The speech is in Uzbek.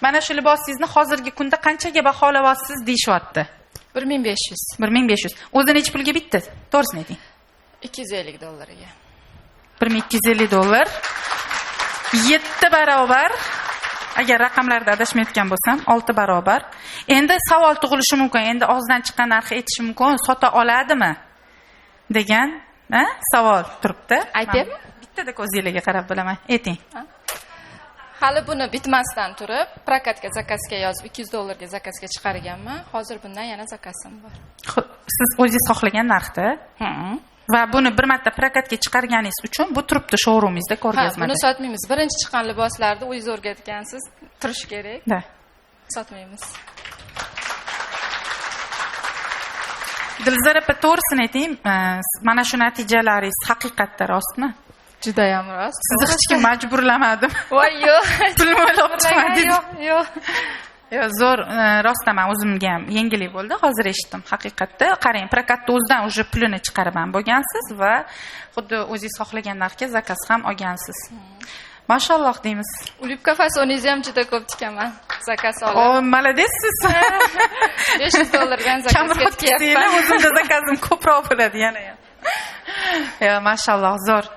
Mana shu libosingizni hozirgi kunda qanchaga baholayapsiz deyishyapti? 1500. 1500. O'zi necha pulga bitdi? To'g'risini ayting. $250. 1250 dollar. 7 barobar. Agar raqamlarda adashmayotgan bo'lsam, 6 barobar. Endi savol tug'ilishi mumkin. Endi og'zidan chiqqan narxi aytishi mumkin, sota oladimi? degan, savol turibdi. Aytaymi? Bittada ko'zingizga qarab bilaman. Ayting. Hali buni bitmasdan turib, prokatga zakazga yozib $200 zakazga chiqarganman. Hozir bundan yana zakazim bor. Siz o'zingiz xohlagan narxda? Va buni bir marta prokatga chiqarganingiz uchun bu turibdi showroomingizda ko'rgazmada. Buni sotmaymiz. Birinchi chiqqan liboslarni o'zingiz o'rgatgansiz, turish kerak. Da. Sotmaymiz. Dilzar opa, to'g'risini ayting, mana shu natijalaringiz haqiqatda rostmi? Juda ham rost. Sizni hech kim majburlamadim. Voy yo'q. Pulni o'ylab chiqmadingiz. Yo'q. Yo'q, zo'r, rostdan men o'zimga ham yengillik bo'ldi. Hozir eshitdim haqiqatda. Qarang, prokatda o'zidan уже pulini chiqarib bo'lgansiz va xuddi o'zingiz xohlagan narxga zakaz ham olgansiz. Mashalloh deymiz. Ulipka fasoningizni ham juda ko'p tikaman. Zakaz olib. O, maladessiz. $500 dan zakazga tikyapman. O'zimda zakazim ko'proq bo'ladi yana ham. Mashalloh, zo'r.